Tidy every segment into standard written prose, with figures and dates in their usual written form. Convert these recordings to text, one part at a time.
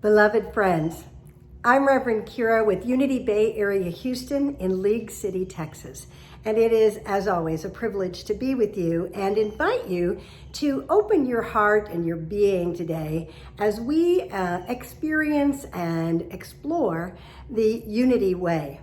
Beloved friends, I'm Reverend Kyra with Unity Bay Area Houston in League City, Texas. And it is, as always, a privilege to be with you and invite you to open your heart and your being today as we experience and explore the Unity Way.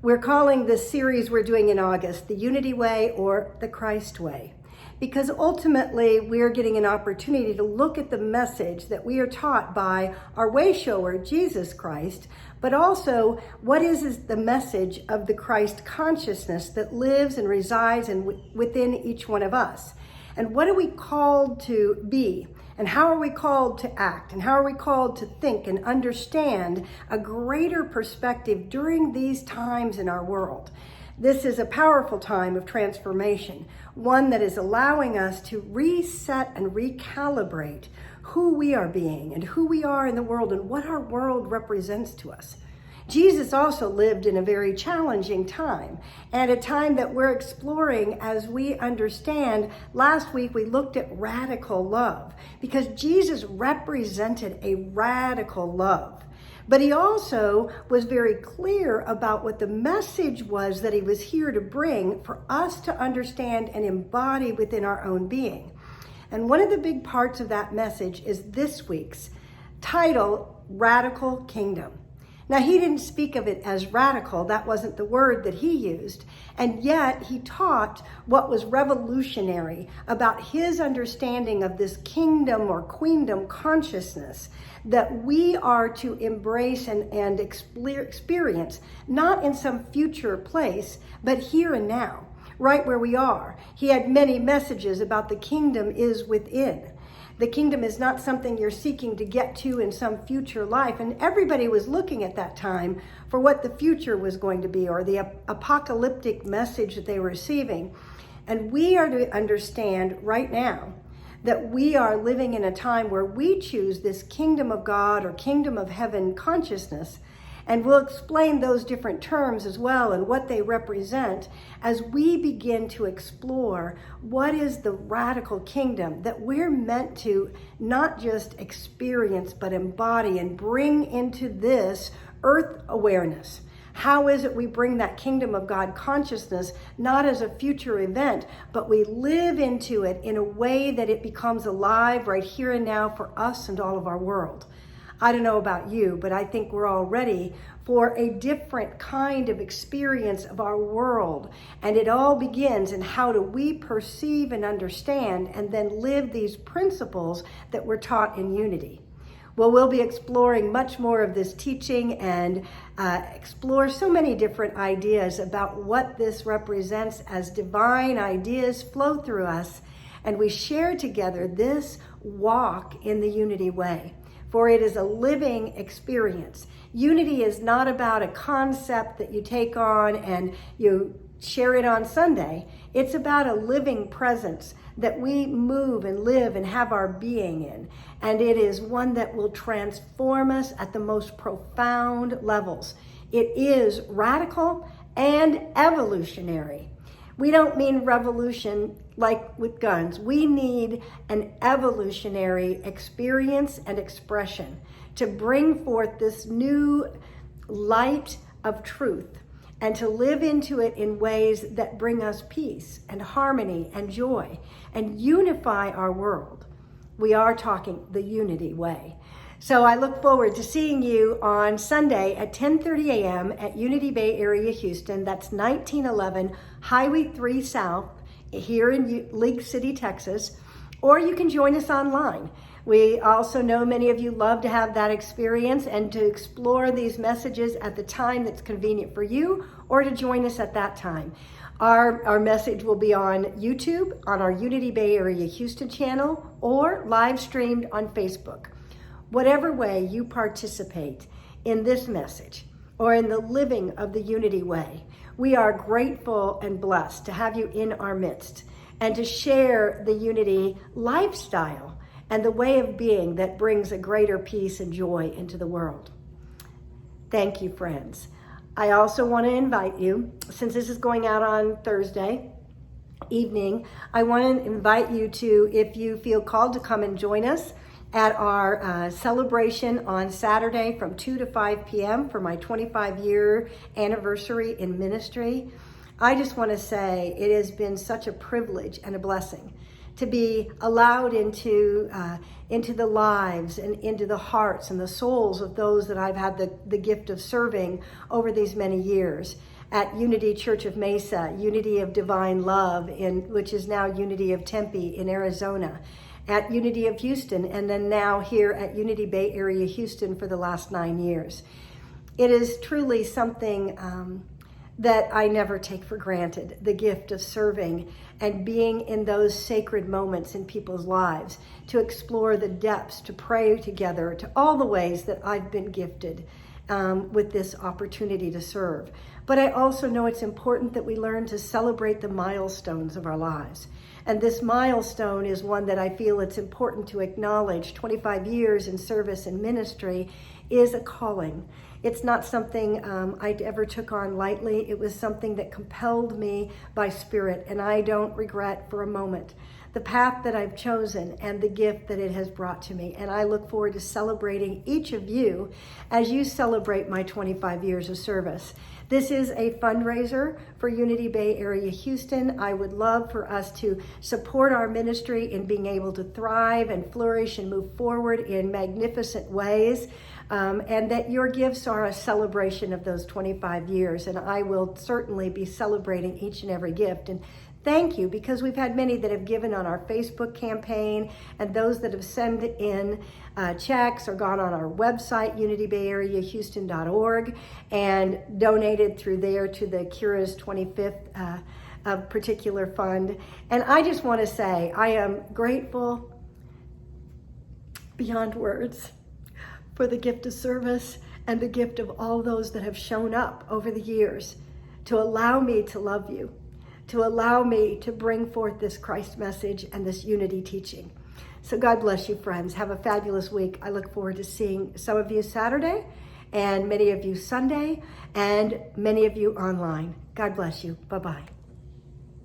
We're calling this series we're doing in August the Unity Way or the Christ Way, because ultimately we're getting an opportunity to look at the message that we are taught by our way shower, Jesus Christ, but also what is the message of the Christ consciousness that lives and resides within each one of us. And what are we called to be? And how are we called to act? And how are we called to think and understand a greater perspective during these times in our world? This is a powerful time of transformation, one that is allowing us to reset and recalibrate who we are being and who we are in the world and what our world represents to us. Jesus also lived in a very challenging time, and a time that we're exploring as we understand. Last week we looked at radical love, because Jesus represented a radical love. But he also was very clear about what the message was that he was here to bring for us to understand and embody within our own being. And one of the big parts of that message is this week's title, Radical Kingdom. Now, he didn't speak of it as radical. That wasn't the word that he used. And yet he taught what was revolutionary about his understanding of this kingdom or queendom consciousness that we are to embrace and experience, not in some future place, but here and now, right where we are. He had many messages about the kingdom is within. The kingdom is not something you're seeking to get to in some future life. And everybody was looking at that time for what the future was going to be, or the apocalyptic message that they were receiving. And we are to understand right now that we are living in a time where we choose this kingdom of God or kingdom of heaven consciousness. And we'll explain those different terms as well and what they represent as we begin to explore what is the radical kingdom that we're meant to not just experience, but embody and bring into this earth awareness. How is it we bring that kingdom of God consciousness, not as a future event, but we live into it in a way that it becomes alive right here and now for us and all of our world? I don't know about you, but I think we're all ready for a different kind of experience of our world. And it all begins in how do we perceive and understand and then live these principles that we're taught in Unity. Well, we'll be exploring much more of this teaching and explore so many different ideas about what this represents as divine ideas flow through us. And we share together this walk in the Unity Way. For it is a living experience. Unity is not about a concept that you take on and you share it on Sunday. It's about a living presence that we move and live and have our being in. And it is one that will transform us at the most profound levels. It is radical and evolutionary. We don't mean revolution like with guns. We need an evolutionary experience and expression to bring forth this new light of truth and to live into it in ways that bring us peace and harmony and joy and unify our world. We are talking the Unity Way. So I look forward to seeing you on Sunday at 10:30 a.m. at Unity Bay Area, Houston. That's 1911 Highway 3 South here in League City, Texas. Or you can join us online. We also know many of you love to have that experience and to explore these messages at the time that's convenient for you, or to join us at that time. Our message will be on YouTube, on our Unity Bay Area Houston channel, or live streamed on Facebook. Whatever way you participate in this message or in the living of the Unity Way, we are grateful and blessed to have you in our midst and to share the Unity lifestyle and the way of being that brings a greater peace and joy into the world. Thank you, friends. I also want to invite you, since this is going out on Thursday evening, I want to invite you to, if you feel called to come and join us, at our celebration on Saturday from 2 to 5 p.m. for my 25-year anniversary in ministry. I just want to say it has been such a privilege and a blessing to be allowed into the lives and into the hearts and the souls of those that I've had the gift of serving over these many years. At Unity Church of Mesa, Unity of Divine Love, which is now Unity of Tempe in Arizona, at Unity of Houston, and then now here at Unity Bay Area Houston for the last 9 years. It is truly something that I never take for granted, the gift of serving and being in those sacred moments in people's lives, to explore the depths, to pray together, to all the ways that I've been gifted with this opportunity to serve. But I also know it's important that we learn to celebrate the milestones of our lives. And this milestone is one that I feel it's important to acknowledge. 25 years in service and ministry is a calling. It's not something I ever took on lightly. It was something that compelled me by spirit, and I don't regret for a moment the path that I've chosen and the gift that it has brought to me. And I look forward to celebrating each of you as you celebrate my 25 years of service. This is a fundraiser for Unity Bay Area Houston. I would love for us to support our ministry in being able to thrive and flourish and move forward in magnificent ways. And that your gifts are a celebration of those 25 years. And I will certainly be celebrating each and every gift. And thank you, because we've had many that have given on our Facebook campaign, and those that have sent in checks or gone on our website, unitybayareahouston.org, and donated through there to the Kyra's 25th particular fund. And I just want to say I am grateful beyond words for the gift of service and the gift of all those that have shown up over the years to allow me to love you, to allow me to bring forth this Christ message and this unity teaching. So God bless you, friends. Have a fabulous week. I look forward to seeing some of you Saturday, and many of you Sunday, and many of you online. God bless you. Bye-bye.